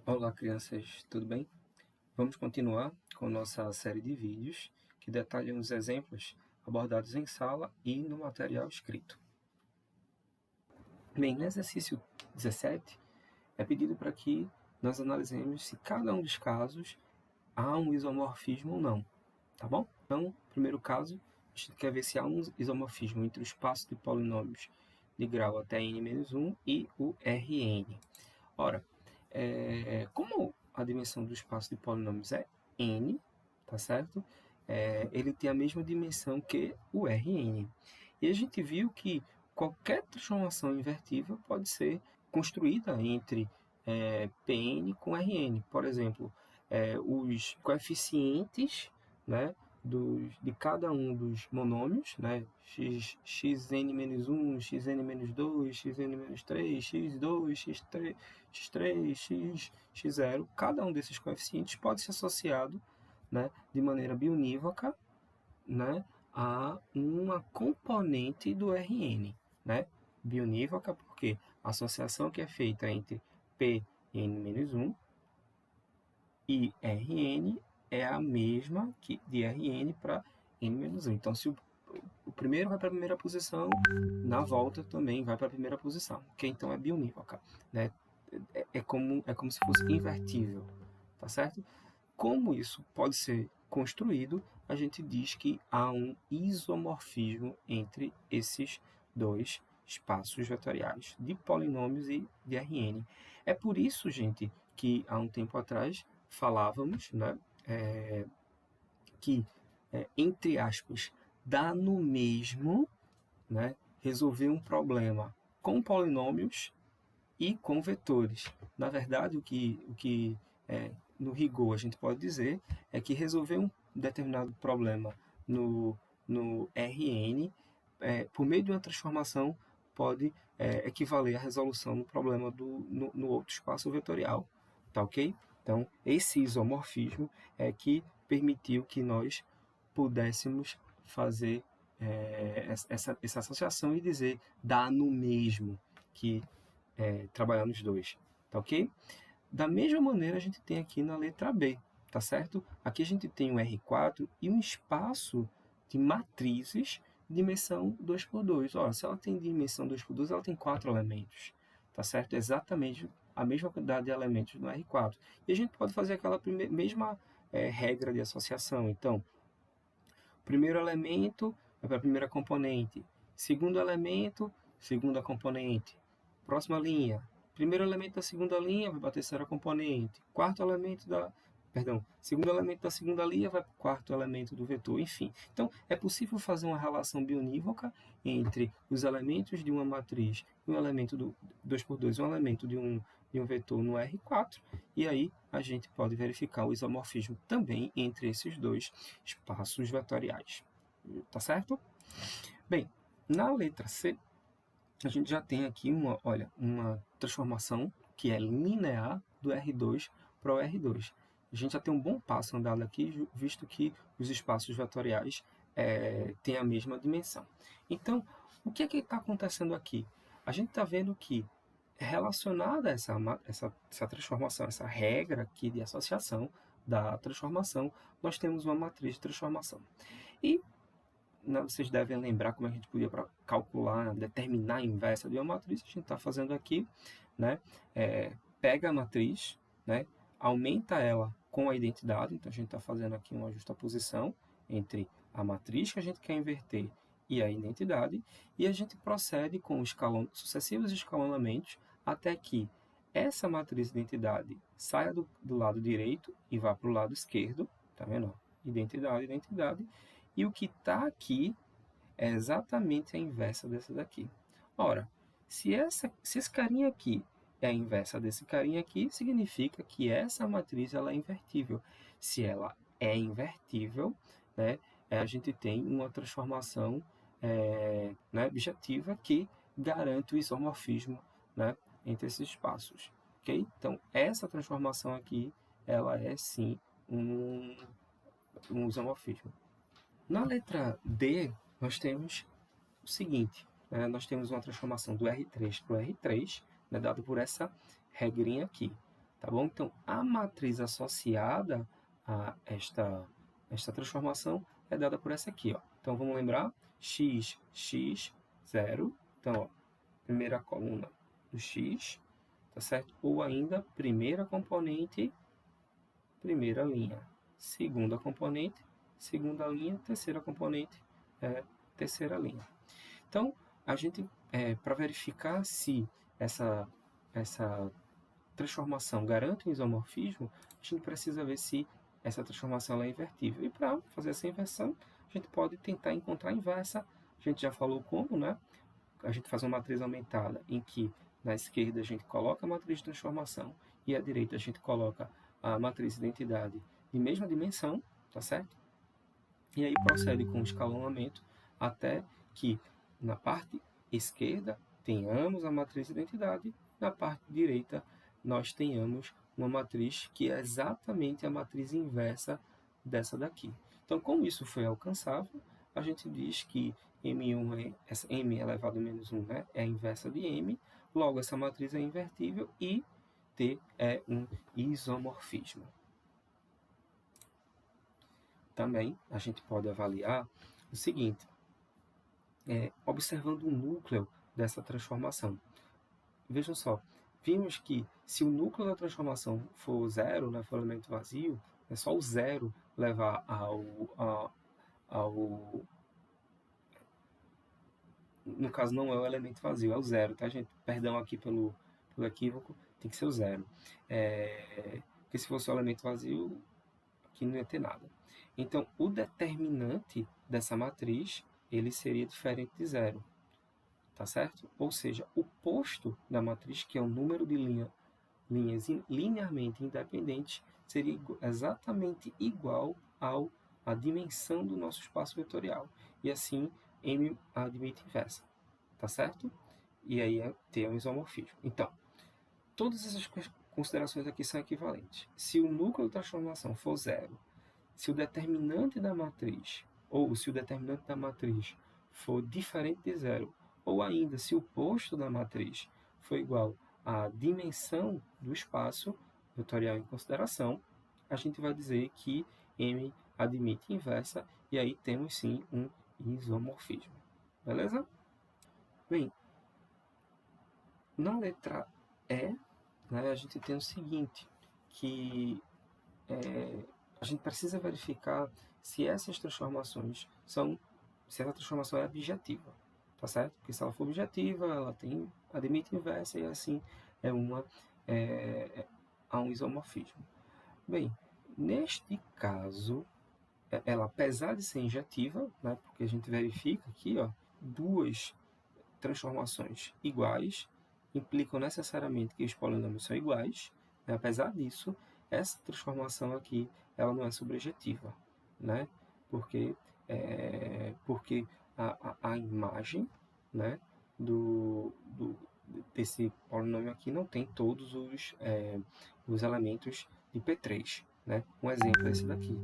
Olá, crianças, tudo bem? Vamos continuar com nossa série de vídeos que detalham os exemplos abordados em sala e no material escrito. Bem, no exercício 17, é pedido para que nós analisemos se cada um dos casos há um isomorfismo ou não, tá bom? Então, primeiro caso, a gente quer ver se há um isomorfismo entre o espaço de polinômios de grau até n-1 e o Rn. Ora, como a dimensão do espaço de polinômios é n, tá certo? Ele tem a mesma dimensão que o Rn. E a gente viu que qualquer transformação invertível pode ser construída entre Pn com Rn. Por exemplo, os coeficientes, né, de cada um dos monômios, né, xn-1, xn-2, xn-3, x2, x3, x3, x, x0, cada um desses coeficientes pode ser associado, né, de maneira bionívoca, né, a uma componente do Rn, né? Bionívoca porque a associação que é feita entre P e n-1 e Rn é a mesma que de Rn para n-1. Então, se o primeiro vai para a primeira posição, na volta também vai para a primeira posição, que então é bionívoca, né? É como se fosse invertível, tá certo? Como isso pode ser construído, a gente diz que há um isomorfismo entre esses dois espaços vetoriais de polinômios e de Rn. É por isso, gente, que há um tempo atrás falávamos, né, que, entre aspas, dá no mesmo, né, resolver um problema com polinômios e com vetores. Na verdade, no rigor a gente pode dizer é que resolver um determinado problema no Rn, por meio de uma transformação, pode equivaler à resolução do problema no outro espaço vetorial. Tá ok? Então, esse isomorfismo é que permitiu que nós pudéssemos fazer essa associação e dizer dá no mesmo, que trabalhar nos dois, tá ok? Da mesma maneira, a gente tem aqui na letra B, tá certo? Aqui a gente tem um R4 e um espaço de matrizes de dimensão 2x2. Olha, se ela tem dimensão 2x2, ela tem 4 elementos, tá certo? Exatamente a mesma quantidade de elementos no R4. E a gente pode fazer aquela mesma regra de associação. Então, primeiro elemento vai para a primeira componente, segundo elemento, segunda componente. Próxima linha, primeiro elemento da segunda linha vai para a terceira componente, segundo elemento da segunda linha vai para o quarto elemento do vetor, enfim. Então, é possível fazer uma relação bionívoca entre os elementos de uma matriz, um elemento do 2x2, um elemento de um vetor no R4, e aí a gente pode verificar o isomorfismo também entre esses dois espaços vetoriais. Tá certo? Bem, na letra C, a gente já tem aqui uma transformação que é linear do R2 para o R2. A gente já tem um bom passo andado aqui, visto que os espaços vetoriais têm a mesma dimensão. Então, o que está acontecendo aqui? A gente está vendo que, relacionada a essa transformação, essa regra aqui de associação da transformação, nós temos uma matriz de transformação. E vocês devem lembrar como a gente podia calcular, determinar a inversa de uma matriz. A gente está fazendo aqui, né? Pega a matriz, né? Aumenta ela com a identidade. Então, a gente está fazendo aqui uma justaposição entre a matriz que a gente quer inverter e a identidade. E a gente procede com sucessivos escalonamentos até que essa matriz de identidade saia do lado direito e vá para o lado esquerdo. Tá vendo? Identidade, identidade. E o que está aqui é exatamente a inversa dessa daqui. Ora, se esse carinha aqui é a inversa desse carinha aqui, significa que essa matriz ela é invertível. Se ela é invertível, né, a gente tem uma transformação né, objetiva que garante o isomorfismo, né, entre esses espaços. Okay? Então, essa transformação aqui ela é sim um isomorfismo. Na letra D, nós temos o seguinte, né? Nós temos uma transformação do R3 para o R3, né, dado por essa regrinha aqui. tá bom? Então, a matriz associada a esta transformação é dada por essa aqui, ó. Então, vamos lembrar, x, x, 0. Então, ó, primeira coluna do x, tá certo? Ou ainda, primeira componente, primeira linha. Segunda componente, segunda linha. Terceira componente, terceira linha. Então, a gente, para verificar se essa transformação garante um isomorfismo, a gente precisa ver se essa transformação ela é invertível. E para fazer essa inversão, a gente pode tentar encontrar a inversa. A gente já falou como, né? A gente faz uma matriz aumentada em que na esquerda a gente coloca a matriz de transformação e à direita a gente coloca a matriz de identidade de mesma dimensão, tá certo? E aí procede com o escalonamento até que na parte esquerda tenhamos a matriz de identidade, na parte direita nós tenhamos uma matriz que é exatamente a matriz inversa dessa daqui. Então, como isso foi alcançável, a gente diz que M1 M elevado a menos 1, né, é a inversa de M, logo essa matriz é invertível e T é um isomorfismo. Também a gente pode avaliar o seguinte, observando o núcleo dessa transformação. Vejam só, vimos que se o núcleo da transformação for zero, né, for elemento vazio, é só o zero levar no caso não é o elemento vazio, é o zero, tá, gente? Perdão aqui pelo equívoco, tem que ser o zero. Porque se fosse o elemento vazio, aqui não ia ter nada. Então, o determinante dessa matriz, ele seria diferente de zero, tá certo? Ou seja, o posto da matriz, que é o número de linhas linearmente independentes, seria exatamente igual à dimensão do nosso espaço vetorial. E assim, M admite inversa, tá certo? E aí T é um isomorfismo. Então, todas essas considerações aqui são equivalentes. Se o núcleo de transformação for zero, se o determinante da matriz, ou se o determinante da matriz for diferente de zero, ou ainda se o posto da matriz for igual à dimensão do espaço vetorial em consideração, a gente vai dizer que M admite inversa, e aí temos sim um isomorfismo. Beleza? Bem, na letra E, né, a gente tem o seguinte, que a gente precisa verificar se essas transformações se essa transformação é objetiva, tá certo? Porque se ela for objetiva, ela admite inversa e assim há um isomorfismo. Bem, neste caso, ela apesar de ser injetiva, né, porque a gente verifica aqui, ó, duas transformações iguais implicam necessariamente que os polinômios são iguais, né? Apesar disso, essa transformação aqui ela não é subjetiva, né? Porque a imagem, né, desse polinômio aqui não tem todos os elementos de P3, né? Um exemplo é esse daqui.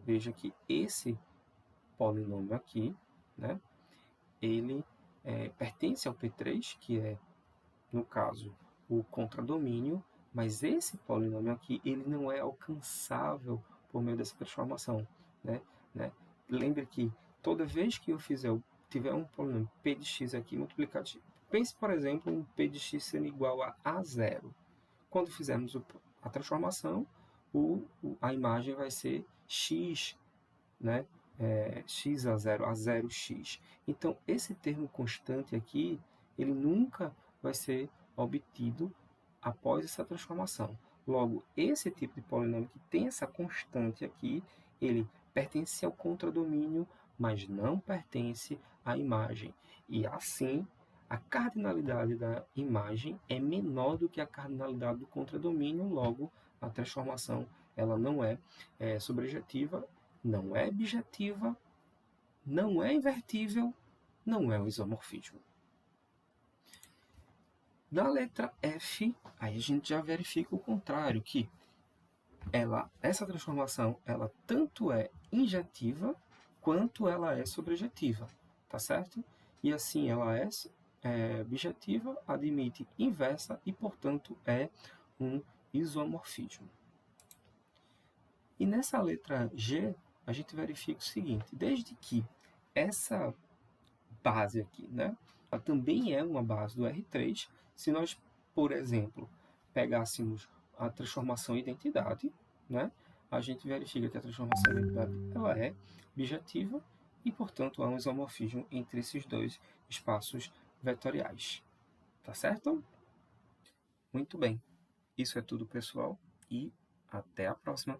Veja que esse polinômio aqui, né, ele pertence ao P3, que é, no caso, o contradomínio, mas esse polinômio aqui ele não é alcançável por meio dessa transformação, né? Lembre que toda vez que eu tiver um polinômio P de x aqui multiplicado, pense, por exemplo, um P de x sendo igual a zero. Quando fizermos a transformação, a imagem vai ser x, né? X a 0x. Então, esse termo constante aqui, ele nunca vai ser obtido após essa transformação. Logo, esse tipo de polinômio que tem essa constante aqui, ele pertence ao contradomínio, mas não pertence à imagem. E assim, a cardinalidade da imagem é menor do que a cardinalidade do contradomínio, logo, a transformação ela não é subjetiva, não é objetiva, não é invertível, não é um isomorfismo. Na letra F, aí a gente já verifica o contrário, que essa transformação ela tanto é injetiva quanto ela é subjetiva, tá certo? E assim ela é objetiva, admite inversa e, portanto, é um isomorfismo. E nessa letra G, a gente verifica o seguinte: desde que essa base aqui, né, ela também é uma base do R3, se nós, por exemplo, pegássemos a transformação identidade, né, a gente verifica que a transformação identidade ela é bijetiva e, portanto, há um isomorfismo entre esses dois espaços vetoriais. Tá certo? Muito bem. Isso é tudo, pessoal, e até a próxima.